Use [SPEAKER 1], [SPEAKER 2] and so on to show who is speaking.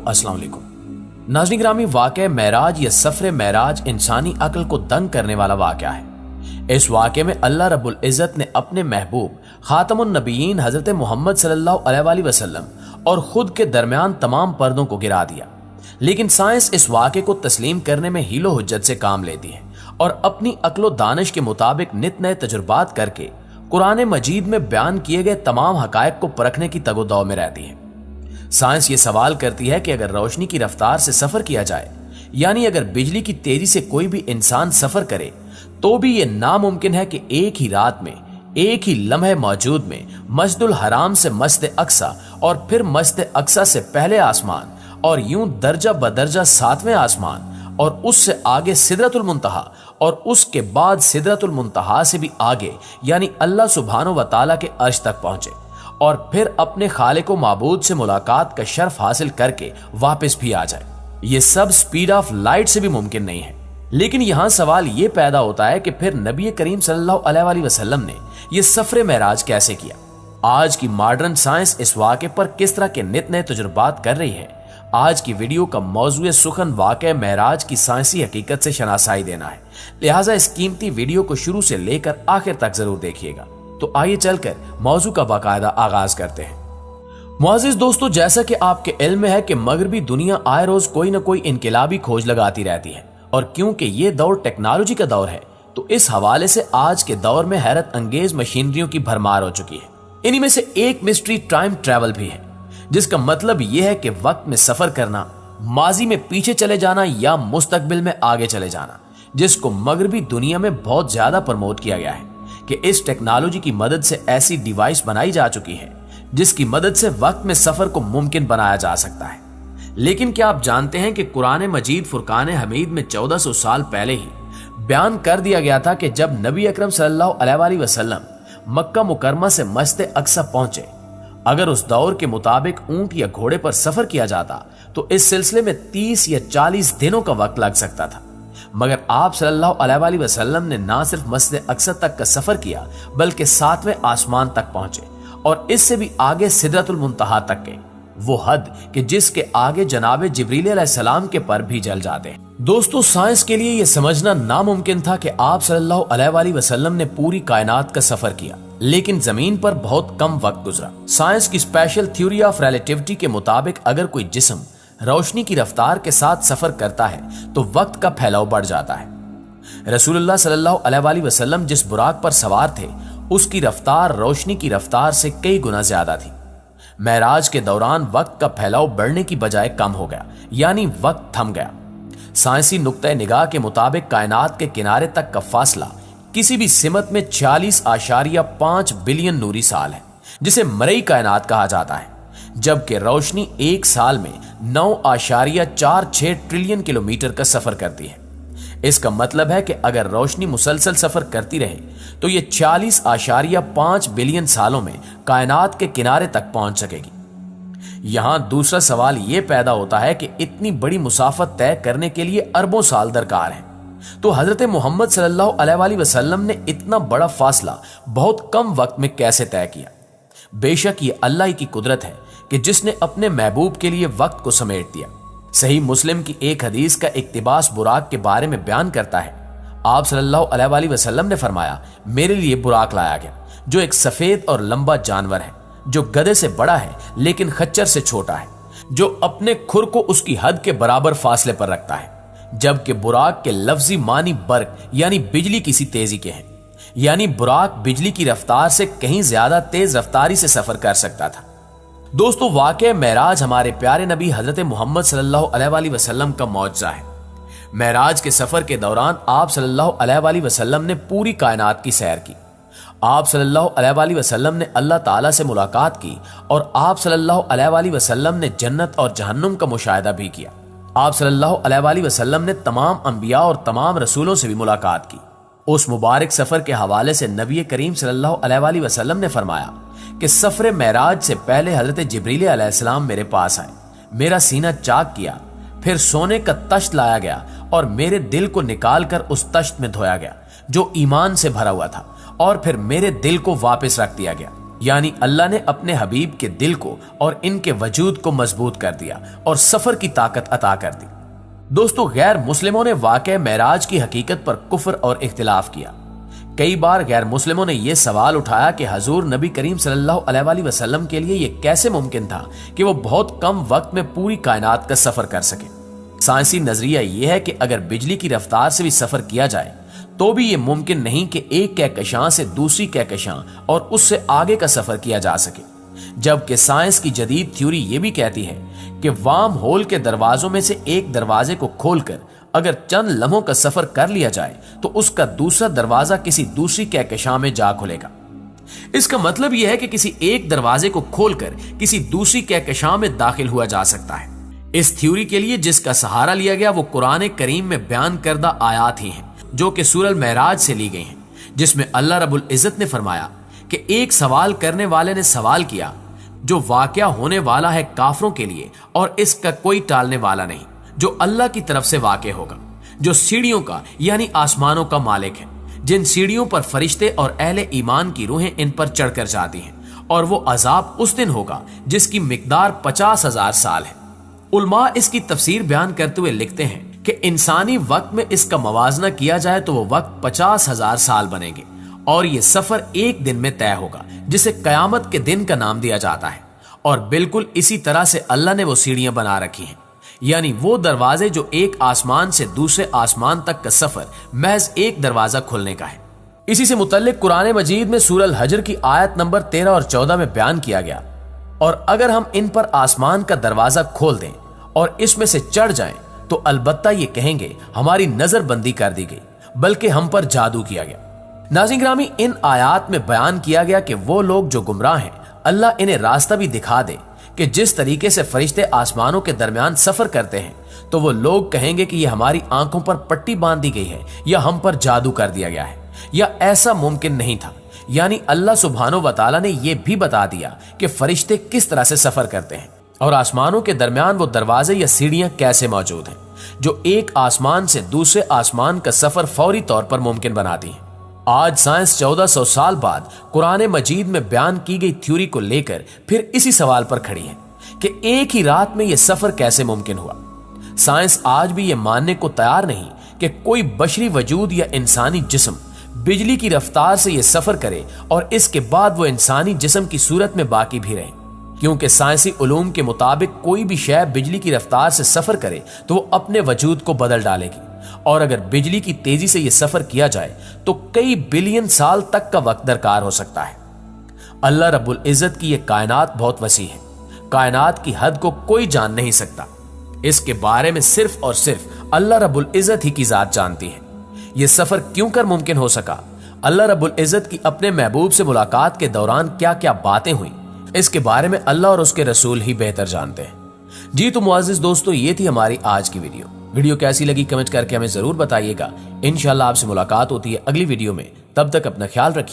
[SPEAKER 1] अस्सलाम वालेकुम। नाज़रीन ग्रामी, वाक़या मेराज या सफ़र मेराज इंसानी अक्ल को दंग करने वाला वाक़या है। इस वाक़े में अल्लाह रब्बुल इज़्ज़त ने अपने महबूब खातमुन नबीयीन हज़रत मोहम्मद सल्लल्लाहु अलैहि वसल्लम और खुद के दरमियान तमाम पर्दों को गिरा दिया। लेकिन साइंस इस वाक़े को तस्लीम करने में हीलो हुज्जत से काम लेती है और अपनी अक्लो दानिश के मुताबिक नित नए तजुर्बात करके कुरान मजीद में बयान किए गए तमाम हकायक को परखने की तगोदौ में रहती है। साइंस ये सवाल करती है कि अगर रोशनी की रफ्तार से सफर किया जाए, यानी अगर बिजली की तेजी से कोई भी इंसान सफर करे, तो भी ये नामुमकिन है कि एक ही रात में, एक ही लम्हे मौजूद में मस्जिदुल हराम से मस्जिद अक्सा और फिर मस्जिद अक्सा से पहले आसमान और यूं दर्जा बदर्जा 7वें आसमान और उससे आगे सिदरतुल मुंतहा और उसके बाद सिदरतुल मुंतहा से भी आगे यानी अल्लाह सुब्हानो व तआला के अर्श तक पहुंचे और फिर अपने खालिक व माबूद से मुलाकात का शर्फ हासिल करके वापस भी आ जाए। ये सब स्पीड ऑफ लाइट से भी मुमकिन नहीं है। लेकिन यहाँ सवाल ये पैदा होता है कि फिर नबी करीम सल्लल्लाहु अलैहि वसल्लम ने ये सफर मेराज कैसे किया। आज की मॉडर्न साइंस इस वाक़े पर किस तरह के नित नए तजुर्बात कर रही है। आज की वीडियो का मौजूद सुखन वाक़या मेराज की साइंसी हकीकत से शनासाई देना है, लिहाजा इस कीमती वीडियो को शुरू से लेकर आखिर तक जरूर देखिएगा। तो आइए चलकर मौजू का बाकायदा आगाज करते हैं। मुअज़्ज़िज़ दोस्तों, जैसा कि आपके इल्म में है कि मगरबी दुनिया आए रोज कोई न कोई इनकलाबी खोज लगाती रहती है और क्योंकि ये दौर टेक्नोलॉजी का दौर है तो इस हवाले से आज के दौर में हैरत अंगेज मशीनरियों की भरमार हो चुकी है। इन्हीं में से एक मिस्ट्री टाइम ट्रैवल भी है, जिसका मतलब यह है कि वक्त में सफर करना, माजी में पीछे चले जाना या मुस्तकबिल में आगे चले जाना, जिसको मगरबी दुनिया में बहुत ज्यादा प्रमोट किया गया है कि इस टेक्नोलॉजी की मदद से ऐसी डिवाइस बनाई जा चुकी है जिसकी मदद से वक्त में सफर को मुमकिन बनाया जा सकता है। लेकिन क्या आप जानते हैं कि कुरान मजीद फुरकान हमीद में 1400 साल पहले ही बयान कर दिया गया था कि जब नबी अकरम सल्लल्लाहु अलैहि वसल्लम मक्का मुकरमा से मस्जिद अक्सा पहुंचे, अगर उस दौर के मुताबिक ऊंट या घोड़े पर सफर किया जाता तो इस सिलसिले में 30 या 40 दिनों का वक्त लग सकता था। मगर आप सल्लल्लाहु अलैहि वसल्लम ने ना सिर्फ मस्जिद अक्सा तक का सफर किया बल्कि 7वें आसमान तक पहुंचे और इससे भी आगे सिदरतुल मुंतहा तक गए, वो हद कि जिसके आगे जनाबे जिब्रील अलैहिस्सलाम के पर भी जल जाते हैं। दोस्तों, साइंस के लिए यह समझना नामुमकिन था कि आप सल्लल्लाहु अलैहि वसल्लम ने पूरी कायनात का सफर किया, लेकिन जमीन पर बहुत कम वक्त गुजरा। साइंस की स्पेशल थ्योरी ऑफ रिलेटिविटी के मुताबिक अगर कोई जिस्म रोशनी की रफ्तार के साथ सफर करता है तो वक्त का फैलाव बढ़ जाता है। रसूलुल्लाह सल्लल्लाहु अलैहि वसल्लम जिस बुराक पर सवार थे उसकी रफ्तार रोशनी की रफ्तार से कई गुना ज्यादा थी। मेराज के दौरान वक्त का फैलाव बढ़ने की बजाय कम हो गया, यानी वक्त थम गया। साइंसी नुक्ते निगाह के मुताबिक कायनात के किनारे तक का फासला किसी भी सिमत में 46.5 बिलियन नूरी साल है, जिसे मरई कायनात कहा जाता है, जबकि रोशनी एक साल में 9.46 ट्रिलियन किलोमीटर का सफर करती है। इसका मतलब है कि अगर रोशनी मुसलसल सफर करती रहे तो ये 40.5 बिलियन सालों में कायनात के किनारे तक पहुंच सकेगी। यहां दूसरा सवाल यह पैदा होता है कि इतनी बड़ी मुसाफत तय करने के लिए अरबों साल दरकार है, तो हजरत मोहम्मद सल्लल्लाहु अलैहि वसल्लम ने इतना बड़ा फासला बहुत कम वक्त में कैसे तय किया। बेशक ये अल्लाह की कुदरत है कि जिसने अपने महबूब के लिए वक्त को समेट दिया। सही मुस्लिम की एक हदीस का इक्तिबास बुराक के बारे में बयान करता है। आप सल्लल्लाहु अलैहि वसल्लम ने फरमाया, मेरे लिए बुराक लाया गया जो एक सफेद और लंबा जानवर है, जो गधे से बड़ा है लेकिन खच्चर से छोटा है, जो अपने खुर को उसकी हद के बराबर फासले पर रखता है, जबकि बुराक के लफ्जी मानी बर्क यानी बिजली की सी तेजी के हैं, यानी बुराक बिजली की रफ्तार से कहीं ज्यादा तेज रफ्तारी से सफर कर सकता था। दोस्तों, वाक़या मेराज हमारे प्यारे नबी हजरत मोहम्मद सल्लल्लाहु अलैहि वसल्लम का मौजज़ा है। मेराज के सफर के दौरान आप सल्लल्लाहु अलैहि वसल्लम ने पूरी कायनात की सैर की। आप सल्लल्लाहु अलैहि वसल्लम ने अल्लाह ताला से मुलाकात की और आप सल्लल्लाहु अलैहि वसल्लम ने जन्नत और जहन्नुम का मुशाहिदा भी किया। आप सल्लल्लाहु अलैहि वसल्लम ने तमाम अंबिया और तमाम रसूलों से भी मुलाकात की। उस मुबारक सफर के हवाले से नबी करीम सल्लल्लाहु अलैहि वसल्लम ने फरमाया कि सफर मेराज से पहले हजरत जिब्रील अलैहिस्सलाम मेरे पास आए, मेरा सीना चाक किया, फिर सोने का तश्त लाया गया और मेरे दिल को निकालकर उस तश्त में धोया गया जो ईमान से भरा हुआ था, और फिर मेरे दिल को वापस रख दिया गया। یعنی اللہ نے اپنے حبیب کے دل کو اور ان کے وجود کو مضبوط کر دیا اور سفر کی طاقت عطا کر دی۔ دوستو، غیر مسلموں نے واقعہ معراج کی حقیقت پر کفر اور اختلاف کیا۔ کئی بار غیر مسلموں نے یہ سوال اٹھایا کہ حضور نبی کریم صلی اللہ علیہ وآلہ وسلم کے لیے یہ کیسے ممکن تھا کہ وہ بہت کم وقت میں پوری کائنات کا سفر کر سکے۔ سائنسی نظریہ یہ ہے کہ اگر بجلی کی رفتار سے بھی سفر کیا جائے تو بھی یہ ممکن نہیں کہ ایک کہکشاں سے دوسری کہکشاں اور اس سے آگے کا سفر کیا جا سکے، جبکہ سائنس کی جدید تھیوری یہ بھی کہتی ہے کہ وارم ہول کے دروازوں میں سے ایک دروازے کو کھول کر اگر چند لمحوں کا سفر کر لیا جائے تو اس کا دوسرا دروازہ کسی دوسری کہکشاں میں جا کھلے گا۔ اس کا مطلب یہ ہے کہ کسی ایک دروازے کو کھول کر کسی دوسری کہکشاں میں داخل ہوا جا سکتا ہے۔ اس تھیوری کے لیے جس کا سہارا لیا گیا وہ قرآن کریم میں بیان کردہ آیات ہی ہیں جو کہ سورہ المعراج سے لی گئی ہیں، جس میں اللہ رب العزت نے فرمایا کہ ایک سوال کرنے والے نے سوال کیا جو واقعہ ہونے والا ہے کافروں کے لیے اور اس کا کوئی ٹالنے والا نہیں، جو اللہ کی طرف سے واقع ہوگا، جو سیڑھیوں کا یعنی آسمانوں کا مالک ہے، جن سیڑھیوں پر فرشتے اور اہل ایمان کی روحیں ان پر چڑھ کر جاتی ہیں، اور وہ عذاب اس دن ہوگا جس کی مقدار 50,000 سال ہے۔ علماء اس کی تفسیر بیان کرتے ہوئے لکھتے ہیں کہ انسانی وقت میں اس کا موازنہ کیا جائے تو وہ وقت 50,000 سال بنے گے، اور یہ سفر ایک دن میں طے ہوگا جسے قیامت کے دن کا نام دیا جاتا ہے۔ اور بالکل اسی طرح سے اللہ نے وہ سیڑھیاں بنا رکھی ہیں، یعنی وہ دروازے جو ایک آسمان سے دوسرے آسمان تک کا سفر محض ایک دروازہ کھلنے کا ہے۔ اسی سے متعلق قرآن مجید میں سورہ الحجر کی آیت نمبر 13 اور 14 میں بیان کیا گیا، اور اگر ہم ان پر آسمان کا دروازہ کھول دیں اور اس میں سے چڑھ جائیں تو البتہ یہ کہیں گے ہماری نظر بندی کر دی گئی، بلکہ ہم پر جادو کیا گیا۔ ناظرین گرامی، ان آیات میں بیان کیا گیا کہ وہ لوگ جو گمراہ ہیں اللہ انہیں راستہ بھی دکھا دے کہ جس طریقے سے فرشتے آسمانوں کے درمیان سفر کرتے ہیں تو وہ لوگ کہیں گے کہ یہ ہماری آنکھوں پر پٹی باندھ دی گئی ہے یا ہم پر جادو کر دیا گیا ہے، یا ایسا ممکن نہیں تھا۔ یعنی اللہ سبحانہ و تعالیٰ نے یہ بھی بتا دیا کہ فرشتے کس طرح سے سفر کرتے ہیں اور آسمانوں کے درمیان وہ دروازے یا سیڑھیاں کیسے موجود ہیں جو ایک آسمان سے دوسرے آسمان کا سفر فوری طور پر ممکن بناتی ہیں۔ آج سائنس 1400 سال بعد قرآن مجید میں بیان کی گئی تھیوری کو لے کر پھر اسی سوال پر کھڑی ہے کہ ایک ہی رات میں یہ سفر کیسے ممکن ہوا۔ سائنس آج بھی یہ ماننے کو تیار نہیں کہ کوئی بشری وجود یا انسانی جسم بجلی کی رفتار سے یہ سفر کرے اور اس کے بعد وہ انسانی جسم کی صورت میں باقی بھی رہے، کیونکہ سائنسی علوم کے مطابق کوئی بھی شے بجلی کی رفتار سے سفر کرے تو وہ اپنے وجود کو بدل ڈالے گی، اور اگر بجلی کی تیزی سے یہ سفر کیا جائے تو کئی بلین سال تک کا وقت درکار ہو سکتا ہے۔ اللہ رب العزت کی یہ کائنات بہت وسیع ہے، کائنات کی حد کو کوئی جان نہیں سکتا، اس کے بارے میں صرف اور صرف اللہ رب العزت ہی کی ذات جانتی ہے۔ یہ سفر کیوں کر ممکن ہو سکا، اللہ رب العزت کی اپنے محبوب سے ملاقات کے دوران کیا کیا باتیں ہوئیں، اس کے بارے میں اللہ اور اس کے رسول ہی بہتر جانتے ہیں۔ جی تو معزز دوستو، یہ تھی ہماری آج کی ویڈیو کیسی لگی کمنٹ کر کے ہمیں ضرور بتائیے گا۔ انشاءاللہ آپ سے ملاقات ہوتی ہے اگلی ویڈیو میں، تب تک اپنا خیال رکھیے۔